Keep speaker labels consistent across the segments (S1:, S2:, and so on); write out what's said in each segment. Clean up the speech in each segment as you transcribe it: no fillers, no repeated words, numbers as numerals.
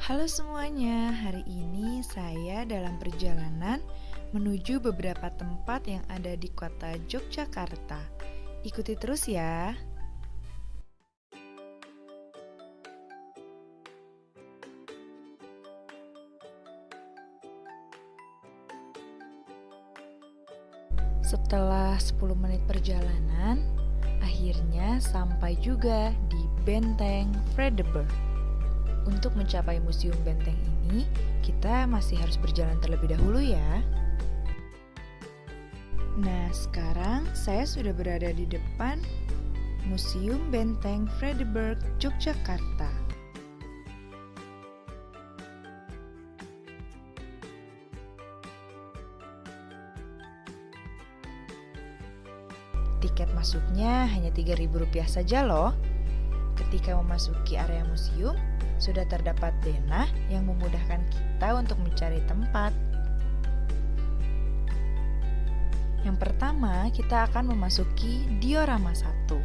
S1: Halo semuanya, hari ini saya dalam perjalanan menuju beberapa tempat yang ada di kota Yogyakarta. Ikuti terus ya. Setelah 10 menit perjalanan, akhirnya sampai juga di Benteng Vredenburg. Untuk mencapai Museum Benteng ini, kita masih harus berjalan terlebih dahulu ya. Nah, sekarang saya sudah berada di depan Museum Benteng Vredenburg, Yogyakarta. Tiket masuknya hanya Rp3.000 saja loh. Ketika memasuki area museum, sudah terdapat denah yang memudahkan kita untuk mencari tempat. Yang pertama, kita akan memasuki Diorama 1.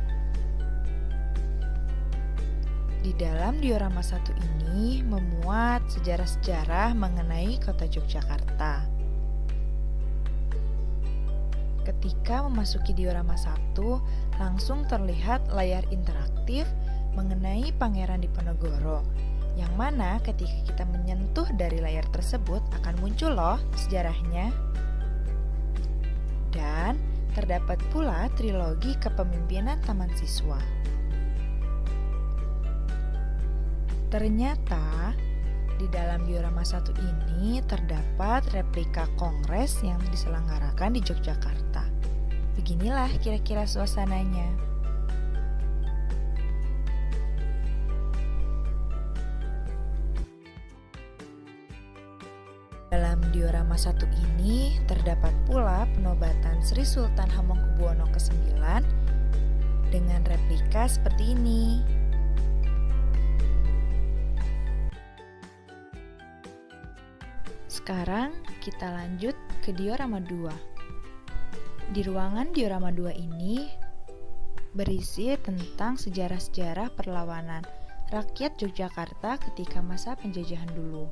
S1: Di dalam Diorama 1 ini memuat sejarah-sejarah mengenai kota Yogyakarta. Ketika memasuki Diorama 1, langsung terlihat layar interaktif mengenai Pangeran Diponegoro, yang mana ketika kita menyentuh dari layar tersebut akan muncul loh sejarahnya. Dan terdapat pula trilogi kepemimpinan Taman Siswa. Ternyata di dalam Diorama 1 ini terdapat replika kongres yang diselenggarakan di Yogyakarta. Beginilah kira-kira suasananya. Dalam Diorama 1 ini terdapat pula penobatan Sri Sultan Hamengkubuwono ke-9 dengan replika seperti ini. Sekarang kita lanjut ke Diorama 2. Di ruangan Diorama 2 ini berisi tentang sejarah-sejarah perlawanan rakyat Yogyakarta ketika masa penjajahan dulu.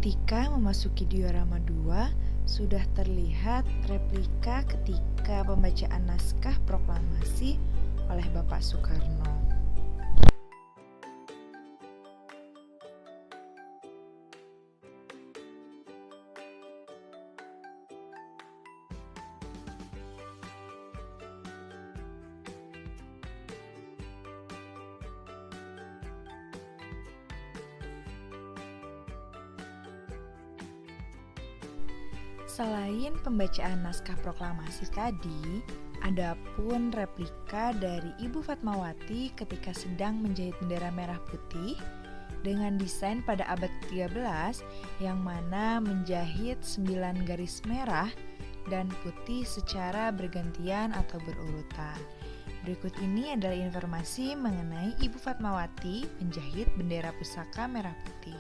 S1: Ketika memasuki Diorama 2, sudah terlihat replika ketika pembacaan naskah proklamasi oleh Bapak Soekarno. Selain pembacaan naskah proklamasi tadi, ada pun replika dari Ibu Fatmawati ketika sedang menjahit bendera merah putih dengan desain pada abad ke-13 yang mana menjahit 9 garis merah dan putih secara bergantian atau berurutan. Berikut ini adalah informasi mengenai Ibu Fatmawati penjahit bendera pusaka merah putih.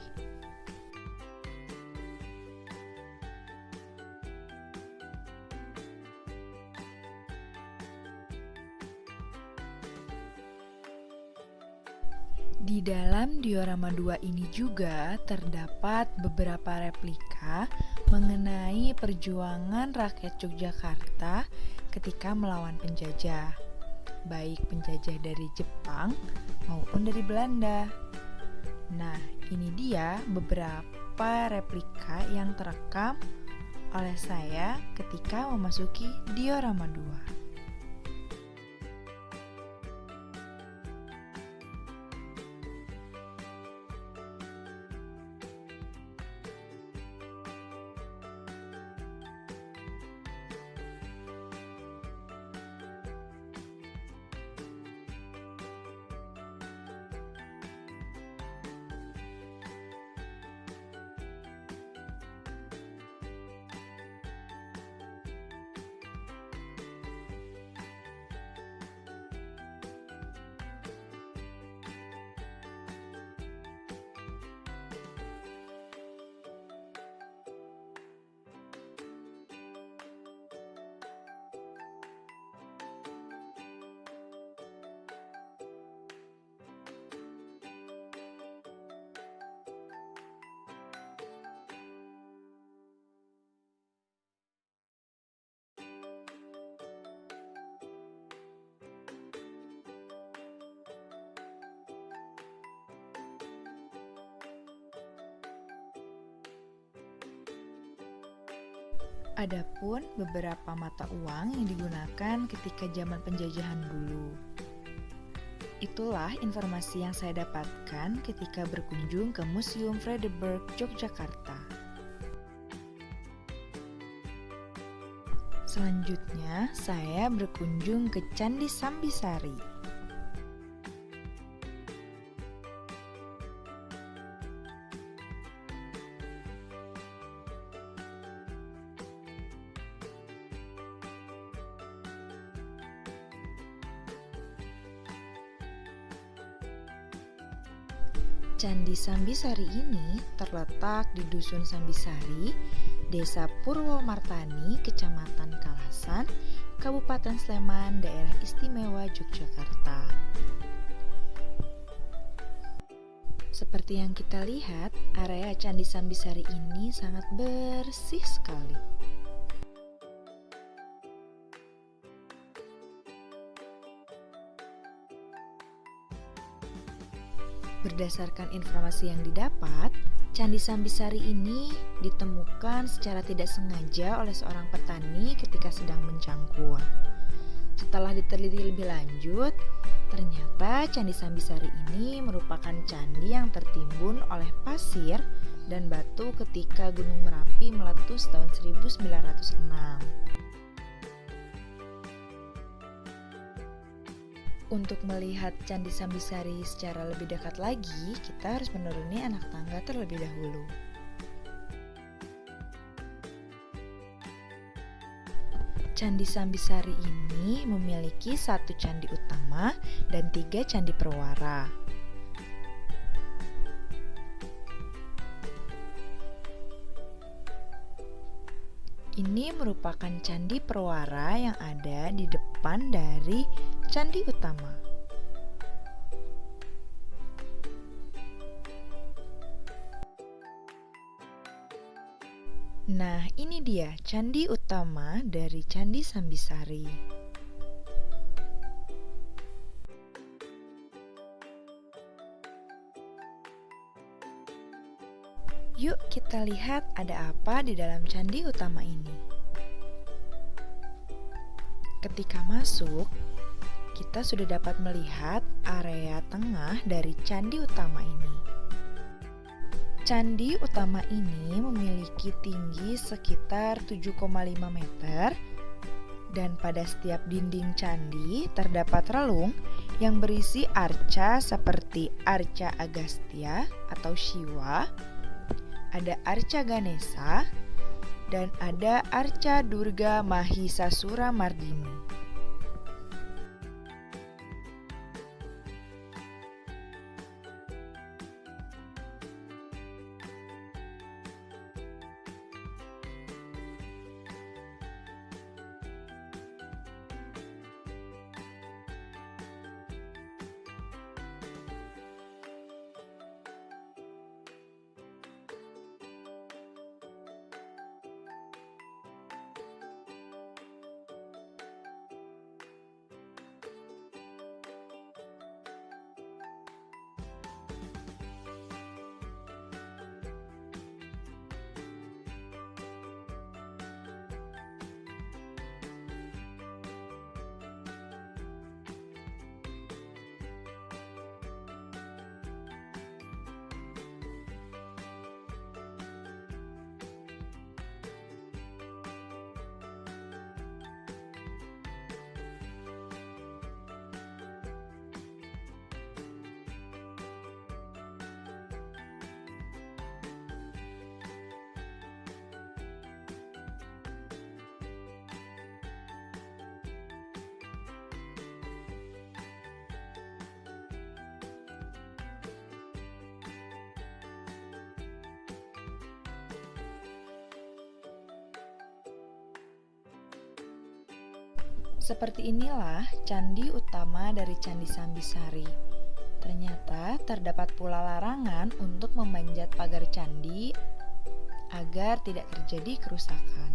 S1: Di dalam Diorama 2 ini juga terdapat beberapa replika mengenai perjuangan rakyat Yogyakarta ketika melawan penjajah, baik penjajah dari Jepang maupun dari Belanda. Nah, ini dia beberapa replika yang terekam oleh saya ketika memasuki Diorama 2. Adapun beberapa mata uang yang digunakan ketika zaman penjajahan dulu. Itulah informasi yang saya dapatkan ketika berkunjung ke Museum Vredenburg, Yogyakarta. Selanjutnya, saya berkunjung ke Candi Sambisari. Candi Sambisari ini terletak di Dusun Sambisari, Desa Purwomartani, Kecamatan Kalasan, Kabupaten Sleman, Daerah Istimewa Yogyakarta. Seperti yang kita lihat, area Candi Sambisari ini sangat bersih sekali. Berdasarkan informasi yang didapat, Candi Sambisari ini ditemukan secara tidak sengaja oleh seorang petani ketika sedang mencangkul. Setelah diteliti lebih lanjut, ternyata Candi Sambisari ini merupakan candi yang tertimbun oleh pasir dan batu ketika Gunung Merapi meletus tahun 1906. Untuk melihat Candi Sambisari secara lebih dekat lagi, kita harus menuruni anak tangga terlebih dahulu. Candi Sambisari ini memiliki 1 candi utama dan 3 candi perwara. Ini merupakan candi perwara yang ada di depan dari candi utama. Nah, ini dia candi utama dari Candi Sambisari. Yuk kita lihat ada apa di dalam candi utama ini. Ketika masuk, kita sudah dapat melihat area tengah dari candi utama ini. Candi utama ini memiliki tinggi sekitar 7,5 meter dan pada setiap dinding candi terdapat relung yang berisi arca seperti arca Agastya atau Shiva, ada arca Ganesha, dan ada arca Durga Mahisasura Mardini. Seperti inilah candi utama dari Candi Sambisari. Ternyata terdapat pula larangan untuk memanjat pagar candi agar tidak terjadi kerusakan.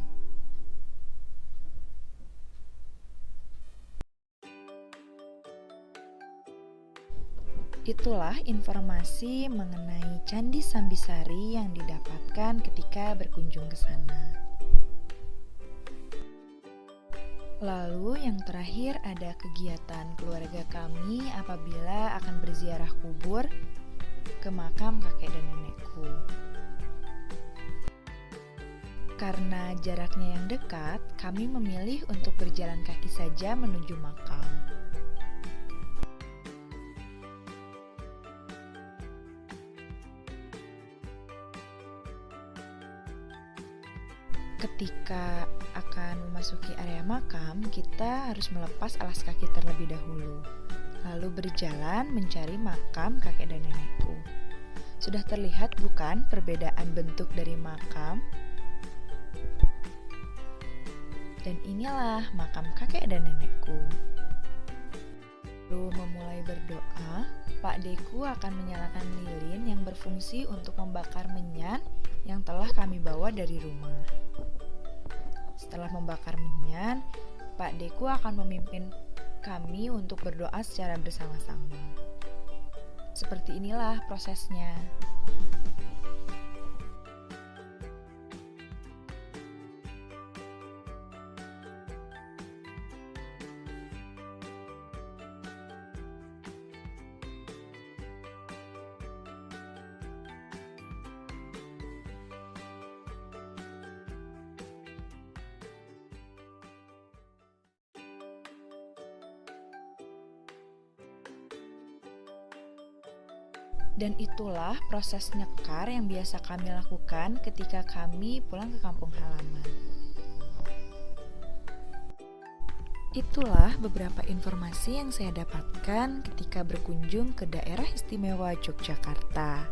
S1: Itulah informasi mengenai Candi Sambisari yang didapatkan ketika berkunjung ke sana. Lalu yang terakhir ada kegiatan keluarga kami apabila akan berziarah kubur ke makam kakek dan nenekku. Karena jaraknya yang dekat, kami memilih untuk berjalan kaki saja menuju makam. Ketika akan memasuki area makam, kita harus melepas alas kaki terlebih dahulu, lalu berjalan mencari makam kakek dan nenekku. Sudah terlihat bukan perbedaan bentuk dari makam? Dan inilah makam kakek dan nenekku. Lalu memulai berdoa, Pak Deku akan menyalakan lilin yang berfungsi untuk membakar menyan yang telah kami bawa dari rumah. Setelah membakar menyan, Pak Deku akan memimpin kami untuk berdoa secara bersama-sama. Seperti inilah prosesnya. Dan itulah proses nyekar yang biasa kami lakukan ketika kami pulang ke kampung halaman. Itulah beberapa informasi yang saya dapatkan ketika berkunjung ke daerah istimewa Yogyakarta.